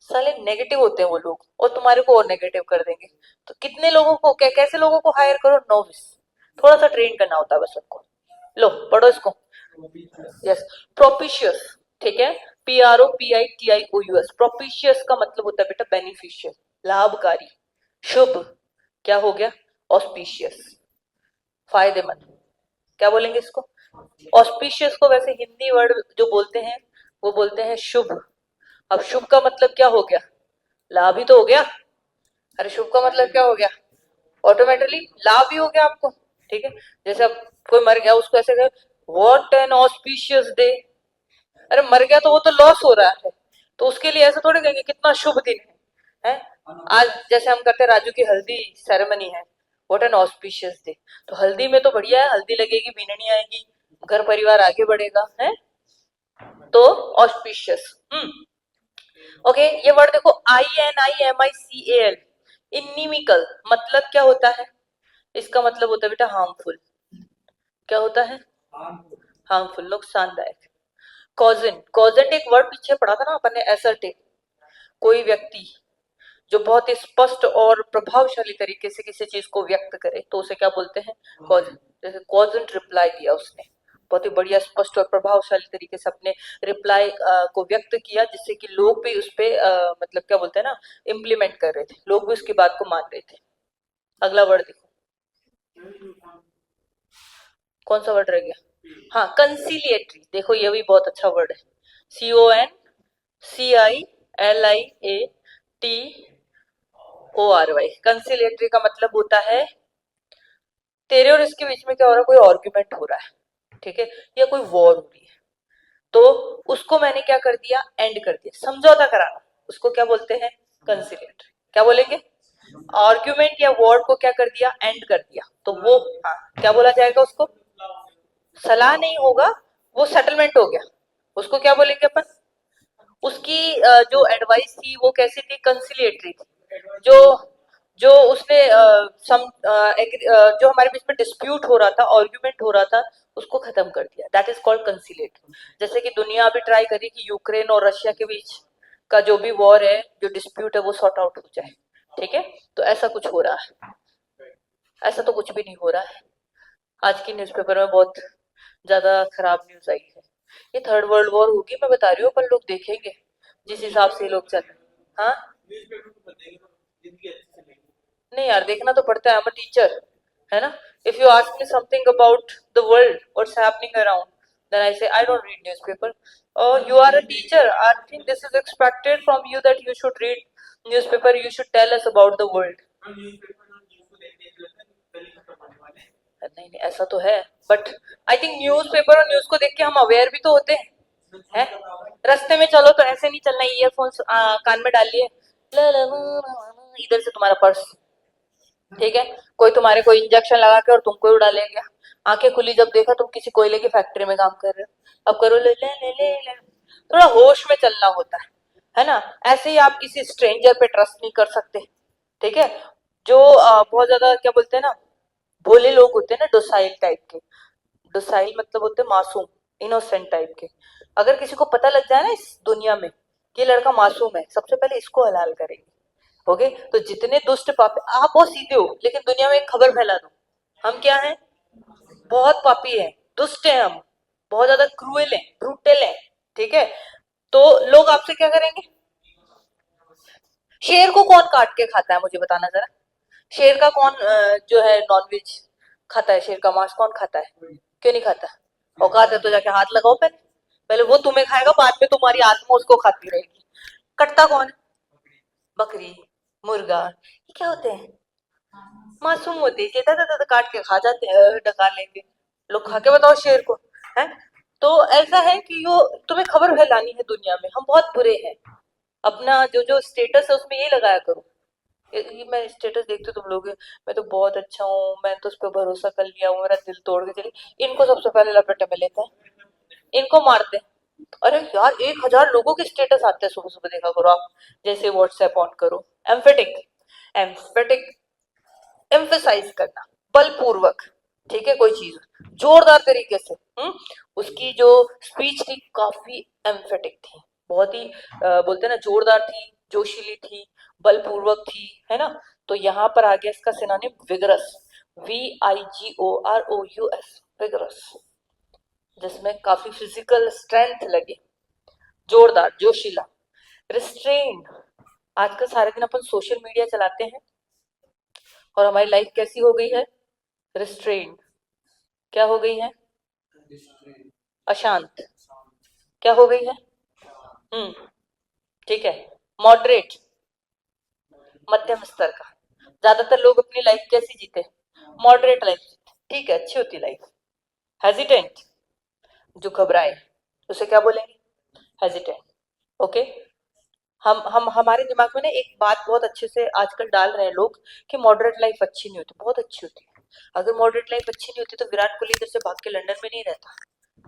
साले नेगेटिव होते हैं वो लोग, और तुम्हारे को और नेगेटिव कर देंगे। तो कितने लोगों को कैसे लोगों को हायर करो, नोविस, थोड़ा सा ट्रेन करना होता है बस सबको। लो पढ़ो इसको। यस। प्रोपिशियस, ठीक है, PROPITIOUS, प्रोपिशियस का मतलब होता है बेटा बेनिफिशियल, लाभकारी, शुभ। क्या हो गया, ऑस्पिशियस, फायदेमंद। क्या बोलेंगे इसको, ऑस्पिशियस को वैसे हिंदी वर्ड जो बोलते हैं वो बोलते हैं शुभ। अब शुभ का मतलब क्या हो गया, लाभ ही तो हो गया। अरे शुभ का मतलब क्या हो गया, ऑटोमेटिकली लाभ ही हो गया आपको, ठीक है। जैसे अब कोई मर गया, उसको ऐसे व्हाट एन ऑस्पिशियस डे, अरे मर गया तो वो तो लॉस हो रहा है, तो उसके लिए ऐसे थोड़ी कहेंगे कितना शुभ दिन है। आज जैसे हम करते हैं राजू की हल्दी सेरेमनी है, व्हाट एन ऑस्पिशियस डे, तो हल्दी में तो बढ़िया है, हल्दी लगेगी, बीननी आएगी, घर परिवार आगे बढ़ेगा है, तो ऑस्पिशियस। ओके। ये वर्ड देखो, INIMICAL, इनिमिकल, मतलब क्या होता है, इसका मतलब होता है बेटा हार्मफुल। क्या होता है, हार्मफुल, नुकसानदायक। कॉजेंट, कॉजेंट एक वर्ड पीछे पढ़ा था ना अपन ने, असर्टिव, कोई व्यक्ति जो बहुत ही स्पष्ट और प्रभावशाली तरीके से किसी चीज को व्यक्त करे तो उसे क्या बोलते हैं, कॉजेंट। जैसे कॉजेंट रिप्लाई दिया उसने, बहुत ही बढ़िया स्पष्ट और प्रभावशाली तरीके से अपने रिप्लाई को व्यक्त किया, जिससे कि लोग भी उस पे मतलब क्या बोलते हैं ना, इम्प्लीमेंट कर रहे थे, लोग भी उसकी बात को मान रहे थे। अगला वर्ड देखो, कौन सा वर्ड रह गया, हाँ कंसिलिएटरी, देखो ये भी बहुत अच्छा वर्ड है, CONCILATORY। कंसिलिएटरी का मतलब होता है तेरे और इसके बीच में क्या हो रहा है, कोई आर्ग्यूमेंट हो रहा है, ठीक है, या कोई वॉर हो रही है, तो उसको मैंने क्या कर दिया, एंड कर दिया, समझौता कराना, उसको क्या बोलते हैं, कंसिलिएटरी। क्या बोलेंगे, आर्ग्यूमेंट या वॉर को क्या कर दिया, एंड कर दिया, तो वो हाँ क्या बोला जाएगा उसको, सलाह नहीं होगा, वो सेटलमेंट हो गया, उसको क्या बोलेंगे अपन, उसकी जो एडवाइस थी वो कैसी थी, कंसिलिएटरी थी। जो जो उसने जो हमारे बीच में डिस्प्यूट हो रहा था, आर्ग्यूमेंट हो रहा था, उसको खत्म कर दिया। That is called consulate. जैसे कि दुनिया अभी ट्राई करी कि यूक्रेन और रशिया के बीच का जो भी वॉर है, जो डिस्प्यूट है, वो सॉर्ट आउट हो जाए। ठीक है, तो ऐसा कुछ हो रहा है। ऐसा तो कुछ भी नहीं हो रहा है। आज की न्यूज़पेपर में बहुत ज्यादा खराब न्यूज आई है। ये थर्ड वर्ल्ड वॉर होगी, मैं बता रही हूँ, पर लोग देखेंगे जिस हिसाब से लोग चल। हाँ, नहीं यार, देखना तो पड़ता है। I'm a teacher, है ना? If you ask me something about the world, what's happening around, then I say I don't read newspaper. Oh, you are a teacher. I think this is expected from you that you should read newspaper. You should tell us about the world. नहीं नहीं, ऐसा तो है, but I think newspaper और news को देख के हम अवेयर भी तो होते हैं। रास्ते में चलो तो ऐसे नहीं चलना, ईयरफोन्स कान में डाल लिए, इधर से तुम्हारा पर्स, ठीक है, कोई तुम्हारे को इंजेक्शन लगा के और तुमको ही उड़ा ले गया। आंखें खुली जब देखा तुम किसी कोयले की फैक्ट्री में काम कर रहे हो, अब करो ले ले ले ले ले। थोड़ा होश में चलना होता है ना? ऐसे ही आप किसी स्ट्रेंजर पे ट्रस्ट नहीं कर सकते। ठीक है, जो बहुत ज्यादा क्या बोलते हैं ना, भोले लोग होते हैं ना, डोसाइल टाइप के। डोसाइल मतलब होते हैं मासूम, इनोसेंट टाइप के। अगर किसी को पता लग जाए ना इस दुनिया में कि ये लड़का मासूम है, सबसे पहले इसको हलाल करेंगे। ओके, तो जितने दुष्ट पापी, आप बहुत सीधे हो लेकिन दुनिया में एक खबर फैला दो, हम क्या हैं? बहुत पापी है, दुष्ट है हम, बहुत ज्यादा क्रूएल है, ब्रूटल है। ठीक है, तो लोग आपसे क्या करेंगे? शेर को कौन काट के खाता है, मुझे बताना जरा। शेर का कौन जो है नॉनवेज खाता है? शेर का मांस कौन खाता है? क्यों नहीं खाता? औकात है तो जाके हाथ लगाओ पहले। पहले वो तुम्हें खाएगा, बाद में तुम्हारी आत्मा उसको खाती रहेगी। कटता कौन है? बकरी, मुर्गा, ये क्या होते हैं? मासूम होते हैं, चेता था काट के खा जाते हैं, डका लेंगे। लोग खा के बताओ शेर को, है? तो ऐसा है कि यो तुम्हें खबर फैलानी है दुनिया में, हम बहुत बुरे हैं। अपना जो जो स्टेटस है उसमें ये लगाया करो। ये मैं स्टेटस देखती हूँ तुम लोग, मैं तो बहुत अच्छा हूँ, मैंने तो उस पर भरोसा कर लिया हूँ, मेरा दिल तोड़ के चली। इनको सबसे पहले लपेटे में लेते हैं, इनको मारते हैं। अरे यार, 1,000 लोगों के स्टेटस आते हैं सुबह सुबह, देखा करो आप। जैसे व्हाट्सएप ऑन करो, एम्फेटिक, एम्फेटिक, एम्फेसाइज करना, बलपूर्वक। ठीक है, कोई चीज जोरदार तरीके से। उसकी जो स्पीच थी काफी एम्फेटिक थी, बहुत ही बोलते हैं ना, जोरदार थी, जोशीली थी, बलपूर्वक थी, है ना? तो यहाँ पर आ गया इसका सिनोनिम विगरस, VIGOROUS, विगरस, जिसमें काफी फिजिकल स्ट्रेंथ लगे, जोरदार, जोशीला। रिस्ट्रेन, आजकल सारे दिन अपन सोशल मीडिया चलाते हैं और हमारी लाइफ कैसी हो गई है? रिस्ट्रेन। क्या हो गई है? अशांत। क्या हो गई है? हम्म, ठीक है। मॉडरेट, मध्यम स्तर का। ज्यादातर लोग अपनी लाइफ कैसी जीते? मॉडरेट लाइफ जीते, ठीक है, अच्छी होती लाइफ। हेजिटेंट, जो घबराए, उसे क्या बोलेंगे? हेजिटेंट। ओके, हम हमारे दिमाग में ना एक बात बहुत अच्छे से आजकल डाल रहे हैं लोग कि मॉडरेट लाइफ अच्छी नहीं होती, बहुत अच्छी होती है। अगर मॉडरेट लाइफ अच्छी नहीं होती तो विराट कोहली इधर से भाग के लंदन में नहीं रहता।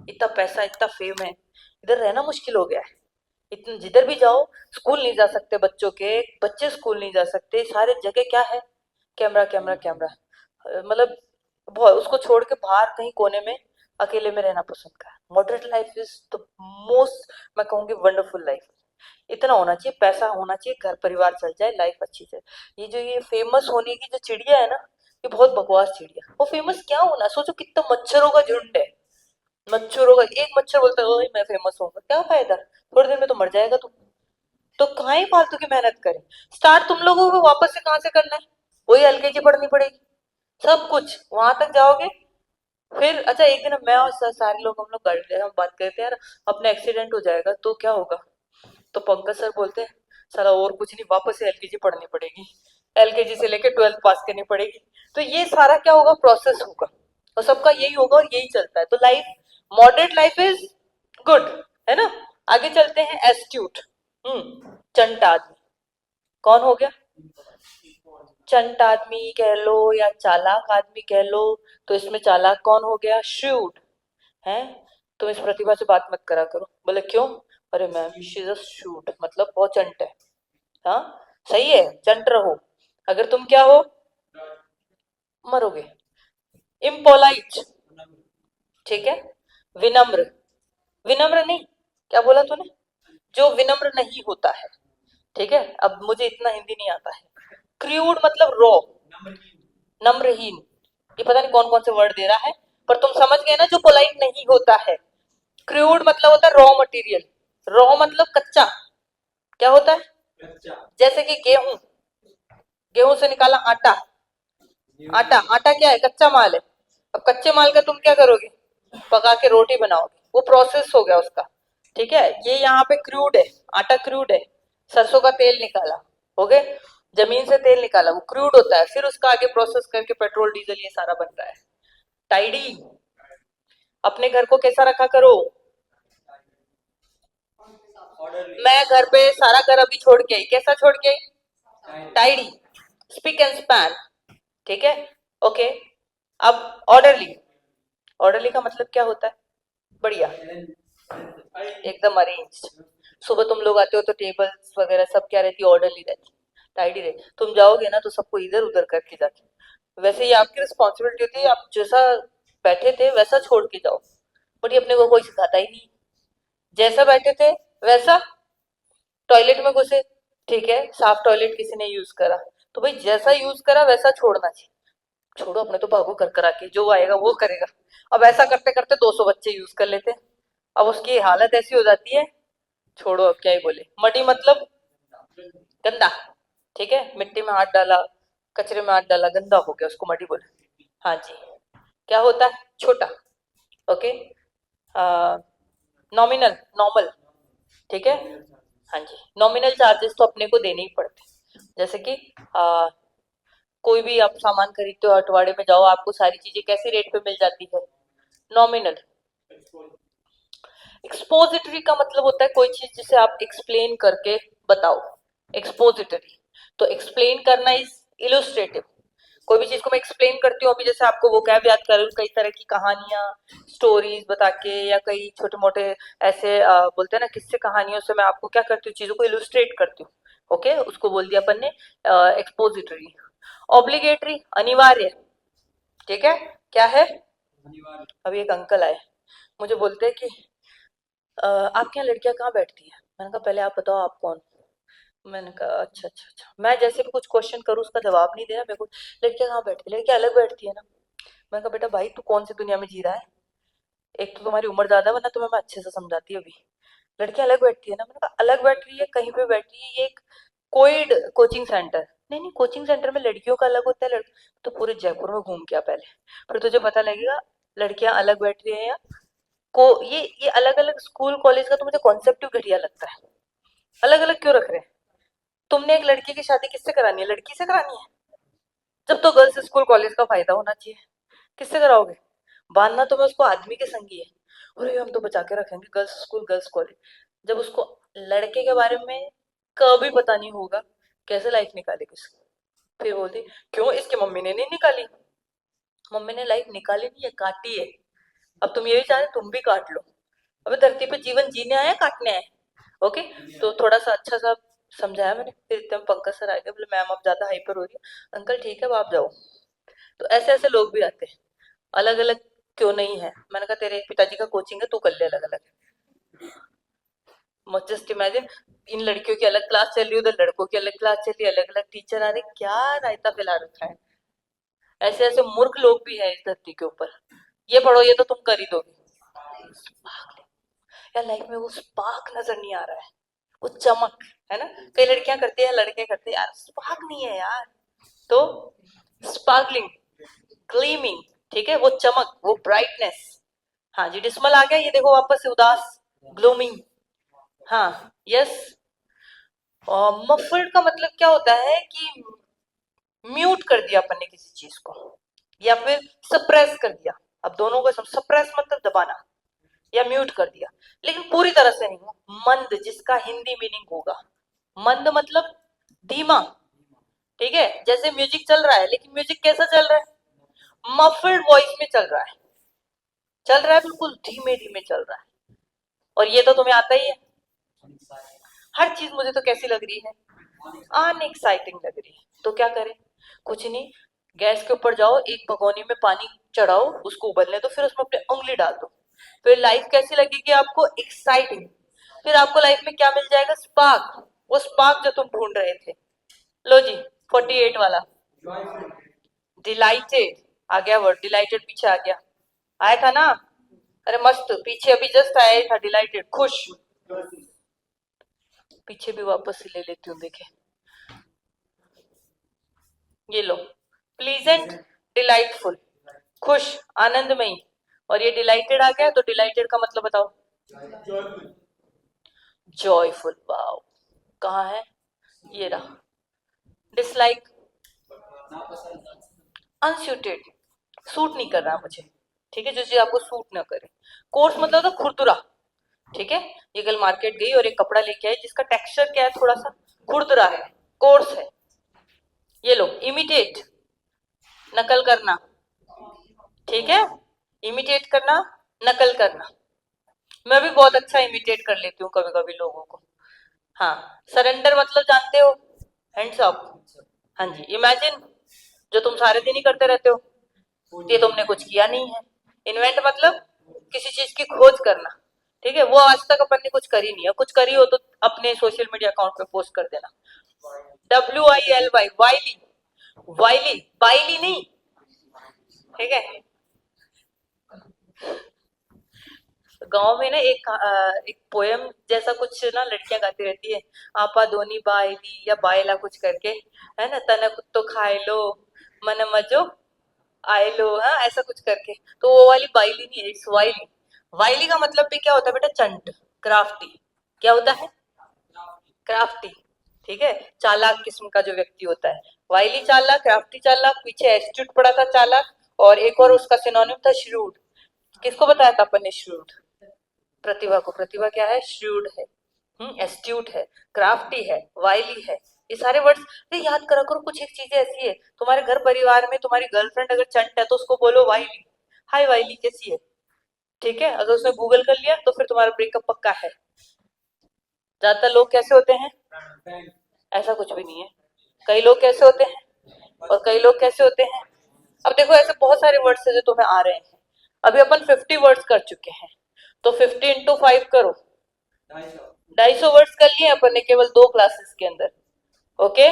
इतना पैसा, इतना फेम है, इधर रहना मुश्किल हो गया है। इतने जिधर भी जाओ, स्कूल नहीं जा सकते बच्चों के, बच्चे स्कूल नहीं जा सकते, सारे जगह क्या है? Camera camera camera. मतलब बहुत, उसको छोड़ के बाहर कहीं कोने में अकेले में रहना पसंद कर। Moderate life is the most, मैं कहूंगी, वंडरफुल लाइफ। इतना होना चाहिए, पैसा होना चाहिए, घर परिवार चल जाए, लाइफ अच्छी से। ये जो ये फेमस होने की जो चिड़िया है ना, ये बहुत बकवास चिड़िया। वो फेमस क्या होना, सोचो कितना मच्छरों का झुंड है। मच्छरों का एक मच्छर बोलता है "ओए, मैं फेमस होऊंगा", क्या फायदा? थोड़ी देर में तो मर जाएगा तू। तो कहाँ ही फालतू की मेहनत करें। स्टार्ट तुम लोगों को वापस से कहाँ से करना है? वही एलकेजी पढ़नी पड़ेगी, सब कुछ वहां तक जाओगे। फिर अच्छा, एक दिन मैं और सारे लोग, हम लोग गाड़ी हम बात करते हैं यार, अपना एक्सीडेंट हो जाएगा तो क्या होगा? तो पंकज सर बोलते हैं, साला और कुछ नहीं, वापस से एलकेजी पढ़नी पड़ेगी, एलकेजी से लेके 12th पास करनी पड़ेगी। तो ये सारा क्या होगा? प्रोसेस होगा, और सबका यही होगा और यही चलता है। तो life, moderate life is good, है ना? आगे चलते हैं, एस्ट्यूट। चंट आदमी, कौन हो गया? चंट आदमी कह लो या चालाक आदमी कह लो। तो इसमें चालाक कौन हो गया? श्रूड है। तुम इस प्रतिभा से बात मत करा करो। बोले क्यों? अरे ma'am, she is a shoot, मतलब बहुत चंट है। हाँ, सही है, चंट रहो। अगर तुम क्या हो, मरोगे। इम्पोलाइट, ठीक है। विनम्र, विनम्र नहीं, क्या बोला तूने, जो विनम्र नहीं होता है, ठीक है। अब मुझे इतना हिंदी नहीं आता है। क्रूड मतलब रॉ, नम्रहीन, ये पता नहीं कौन कौन से वर्ड दे रहा है, पर तुम समझ गए ना, जो पोलाइट नहीं होता है। क्रूड मतलब होता है रॉ मटेरियल, रॉ मतलब कच्चा, क्या होता है, जैसे कि गेहूं, गेहूं से निकाला आटा, आटा, आटा क्या है, कच्चा माल है। अब कच्चे माल का तुम क्या करोगे, पका के रोटी बनाओगे, वो प्रोसेस हो गया उसका, ठीक है। ये यहाँ पे क्रूड है, आटा क्रूड है। सरसों का तेल निकाला, हो गए, जमीन से तेल निकाला, वो क्रूड होता है, फिर उसका आगे प्रोसेस करके पेट्रोल डीजल ये सारा बन रहा है। टाइडी, अपने घर को कैसा रखा करो, मैं घर पे सारा घर अभी छोड़ के आई, कैसा छोड़ के आई, टाइडी, स्पिक एंड स्पैन, ठीक है। ओके, अब ऑर्डरली, ऑर्डरली का मतलब क्या होता है, बढ़िया, एकदम अरेंज। सुबह तुम लोग आते हो तो टेबल्स वगैरह सब क्या रहती है, ऑर्डरली रहती, टाइडी रहती। तुम जाओगे ना तो सबको इधर उधर करके जाते। वैसे ये आपकी रिस्पॉन्सिबिलिटी होती है, आप जैसा बैठे थे वैसा छोड़ के जाओ, बट ये अपने को कोई सिखाता ही नहीं। जैसा बैठे थे वैसा, टॉयलेट में घुसे, ठीक है, साफ टॉयलेट किसी ने यूज करा, तो भाई जैसा यूज करा वैसा छोड़ना चाहिए। छोड़ो, अपने तो भागो कर करा के, जो आएगा वो करेगा। अब ऐसा करते करते 200 बच्चे यूज कर लेते हैं, अब उसकी हालत ऐसी हो जाती है, छोड़ो अब क्या ही बोले। मडी मतलब गंदा, ठीक है, मिट्टी में हाथ डाला, कचरे में हाथ डाला, गंदा हो गया, उसको मडी बोले। हाँ जी, क्या होता है, छोटा, ओके। नॉमिनल, नॉर्मल, ठीक है। हाँ जी, नॉमिनल चार्जेस तो अपने को देने ही पड़ते, जैसे कि कोई भी आप सामान खरीदते हो, हटवाड़े में जाओ, आपको सारी चीजें कैसी रेट पे मिल जाती है, नॉमिनल। एक्सपोजिटरी का मतलब होता है कोई चीज जिसे आप एक्सप्लेन करके बताओ, एक्सपोजिटरी। तो एक्सप्लेन करना इज इलुस्ट्रेटिव, कोई भी चीज को मैं एक्सप्लेन करती हूँ, अभी जैसे आपको वो क्या याद कर रही हूँ, कई तरह की कहानियां, स्टोरीज बता के, या कई छोटे मोटे ऐसे बोलते हैं ना किस्से कहानियों से, मैं आपको क्या करती हूँ, चीजों को इलुस्ट्रेट करती हूँ, ओके, उसको बोल दिया अपन ने एक्सपोजिटरी। ऑब्लिगेटरी, अनिवार्य, ठीक है, क्या है, अभी एक अंकल आए, मुझे बोलते हैं कि आपके यहाँ लड़कियां कहाँ बैठती है, मैंने कहा पहले आप बताओ आप कौन, मैंने कहा अच्छा अच्छा अच्छा, मैं जैसे भी कुछ क्वेश्चन करूँ उसका जवाब नहीं दे रहा मेरे को, लड़कियां कहाँ बैठती है, लड़कियां अलग बैठती है ना। मैंने कहा बेटा भाई तू कौन सी दुनिया में जी रहा है, एक तो तुम्हारी उम्र ज्यादा, वरना तुम्हें मैं अच्छे से समझाती हूँ अभी। लड़कियां अलग बैठती है ना, मैंने कहा अलग बैठ रही है, कहीं पे बैठ रही है, ये एक कोइड कोचिंग सेंटर, नहीं नहीं कोचिंग सेंटर में लड़कियों का अलग होता है, तो पूरे जयपुर में घूम के आ पहले, फिर तुझे पता लगेगा लड़कियां अलग बैठ रही है या को, ये अलग अलग स्कूल कॉलेज का तो मुझे कॉन्सेप्ट ही घटिया लगता है, अलग अलग क्यों रख रहे हैं। तुमने एक लड़की की शादी किससे करानी है, लड़की से करानी है, जब तो गर्ल्स स्कूल कॉलेज का फायदा होना चाहिए, किससे कराओगे, बांधना तो मैं उसको आदमी के संगी है, अरे हम तो बचा के रखेंगे गर्ल्स स्कूल गर्ल्स कॉलेज, जब उसको लड़के के बारे में कभी पता नहीं होगा, कैसे लाइफ निकालेगी उसकी। फिर बोलती क्यों, इसकी मम्मी ने नहीं निकाली, मम्मी ने लाइफ निकाली नहीं है, काटी है, अब तुम ये भी चाहते तुम भी काट लो, अबे धरती पे जीवन जीने आया काटने आए, ओके। तो थोड़ा सा अच्छा सा समझाया मैंने, फिर इतने में पंकज सर आ गए, बोले मैम अब ज्यादा हाइपर हो रही है, अंकल ठीक है अब आप जाओ। तो ऐसे ऐसे लोग भी आते हैं, अलग अलग क्यों नहीं है, मैंने कहा तेरे पिताजी का कोचिंग है, तू कर ले अलग अलग, मत जस्ट इमेजिन, इन लड़कियों की अलग क्लास चल रही है, उधर लड़कों की अलग क्लास चल रही है, अलग अलग टीचर आ रहे, क्या रायता फैला रखा है। ऐसे ऐसे मूर्ख लोग भी हैं इस धरती के ऊपर, ये पढ़ो ये तो तुम कर ही दोगे, यार लाइफ में वो स्पार्क नजर नहीं आ रहा है, वो चमक, है ना, कई लड़कियां करती है लड़के करते हैं, यार स्पार्क नहीं है यार, तो स्पार्कलिंग, ग्लीमिंग, ठीक है, वो चमक, वो ब्राइटनेस। हाँ जी, डिस्मल आ गया, ये देखो वापस से उदास, ग्लूमिंग, हाँ, यस। मफल्ड का मतलब क्या होता है कि म्यूट कर दिया अपन ने किसी चीज को, या फिर सप्रेस कर दिया, अब दोनों को सप्रेस मतलब दबाना, या म्यूट कर दिया, लेकिन पूरी तरह से नहीं। मंद, जिसका हिंदी मीनिंग होगा, मंद मतलब धीमा, ठीक है, जैसे म्यूजिक चल रहा है, लेकिन म्यूजिक कैसा चल रहा है, मफल्ड वॉइस में चल रहा है, चल रहा है बिल्कुल धीमे धीमे चल रहा है, और ये तो तुम्हें आता ही है। हर चीज मुझे तो कैसी लग रही है, अनएक्साइटिंग लग रही है, तो क्या करें, कुछ नहीं, गैस के ऊपर जाओ, एक भगोनी में पानी चढ़ाओ, उसको उबलने दो, फिर उसमें अपनी उंगली डाल दो, फिर लाइफ कैसी लगेगी आपको? एक्साइटिंग। फिर आपको लाइफ में क्या मिल जाएगा? स्पार्क, वो स्पार्क जो तुम ढूंढ रहे थे। लो जी, 48 वाला, डिलाइटेड आ गया वर्ड, डिलाइटेड पीछे आ गया, आया था ना? अरे मस्त, पीछे अभी जस्ट आया ही था, डिलाइटेड खुश। पीछे भी वापस से ले लेती हूँ, देखे, ये लो, प्लीजेंट, डिलाइटफुल, खुश, आनंदमयी, और ये डिलाइटेड आ गया, तो डिलाइटेड का मतलब बताओ? जॉयफुल, वाओ, कहाँ है? ये रहा। डिसलाइक, अनस्यूटेड, सूट नहीं कर रहा मुझे, ठीक है, जो चीज आपको सूट ना करे। कोर्स मतलब तो खुरदुरा, ठीक है, ये कल मार्केट गई और एक कपड़ा लेके आई जिसका टेक्सचर क्या है, थोड़ा सा खुरदुरा है, कोर्स है। ये लो, इमिटेट, नकल करना, ठीक है, इमिटेट करना, नकल करना। मैं भी बहुत अच्छा इमिटेट कर लेती हूँ कभी कभी लोगों को। हाँ, सरेंडर मतलब जानते हो? हैंड्स अप, हाँ जी, इमेजिन, जो तुम सारे दिन ही करते रहते हो, ये तुमने कुछ किया नहीं है। इन्वेंट मतलब किसी चीज की खोज करना, ठीक है, वो आज तक अपन ने कुछ करी नहीं है, कुछ करी हो तो अपने सोशल मीडिया अकाउंट पे पोस्ट कर देना। WILY, वाइली, वाइली, बाइली नहीं, ठीक है। गांव में ना एक पोयम जैसा कुछ ना लड़कियां गाती रहती है, आपा दोनी बायली या बायला कुछ करके, है ना, तनक तो खाए लो, मन मजो आए लो, हाँ ऐसा कुछ करके, तो वो वाली बाइली नहीं है, इट्स वाइली। वाइली का मतलब भी क्या होता है बेटा? चंट, क्राफ्टी। क्या होता है? क्राफ्टी, ठीक है, चालाक किस्म का जो व्यक्ति होता है, वाइली चालाक, क्राफ्टी चालाक, पीछे एस्ट्यूट पड़ा था चालाक, और एक और उसका सिनोनिम था श्रूड। किसको बताया था अपन ने श्रूड? प्रतिभा को। प्रतिभा क्या है? श्रूड है, एस्ट्यूट है, क्राफ्टी है, वाइली है, ये सारे वर्ड्स याद करा करो। कुछ एक चीजें ऐसी है, तुम्हारे घर परिवार में तुम्हारी गर्लफ्रेंड अगर चंट है तो उसको बोलो वाइली, हाय वाइली कैसी है, ठीक है, अगर उसने गूगल कर लिया तो फिर तुम्हारा ब्रेकअप पक्का है। ज्यादातर लोग कैसे होते हैं? ऐसा कुछ भी नहीं है, कई लोग कैसे होते हैं और कई लोग कैसे होते हैं। अब देखो, ऐसे बहुत सारे वर्ड्स है जो तुम्हें आ रहे हैं, अभी अपन 50 वर्ड्स कर चुके हैं, तो 50 × 5 करो, 250 वर्ड्स कर लिए अपन ने केवल 2 क्लासेस के अंदर। ओके,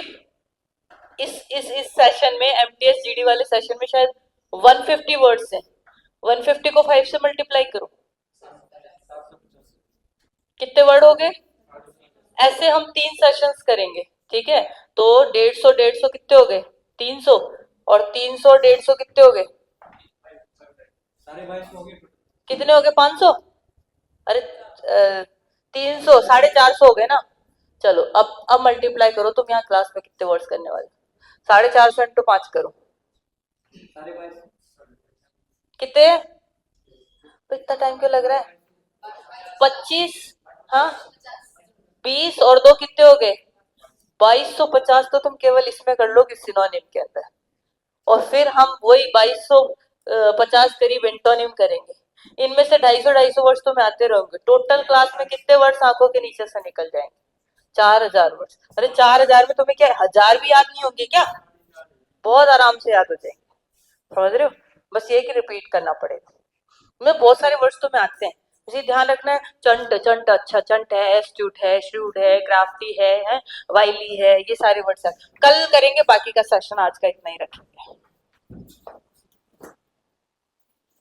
इस सेशन में, MTS GD वाले सेशन में शायद 150 वर्ड्स हैं, 150 को 5 से मल्टीप्लाई करो, कितने वर्ड हो गए? ऐसे हम 3 सेशंस करेंगे, ठीक है, तो 150 कितने हो गए? 300, और 300 150 कितने हो गए? कितने हो गए? 500। अरे 300, 450 हो गए ना। चलो अब मल्टीप्लाई करो, तुम यहाँ क्लास में कितने वर्ड्स करने वाले? 450 × 5 करो, कितने? तो इतना टाइम क्यों लग रहा है? 25, हाँ, 20 और 2 कितने हो गए? 2250, तो तुम केवल इसमें कर लोगे सिनोनिम के अंदर, और फिर हम वही 2250 करीब एंटोनिम करेंगे। इनमें से 250 वर्ड्स तो मैं आते रहोगे, टोटल क्लास में कितने वर्ड्स आंखों के नीचे से निकल जाएंगे? 4000 वर्ड्स। अरे 4000 में तुम्हें क्या 1000 भी याद नहीं होंगे क्या? बहुत आराम से याद हो जाएंगे, समझ रहे हो? बस ये कि रिपीट करना पड़ेगा। मैं बहुत सारे वर्ड्स तो में आते हैं, इसे ध्यान रखना है। चंट, चंट, अच्छा चंट है, एस्ट्यूट है, श्रूड है, क्राफ्टी है, वाइली है, ये सारे वर्ड्स है। कल करेंगे बाकी का सेशन, आज का इतना ही रखेंगे।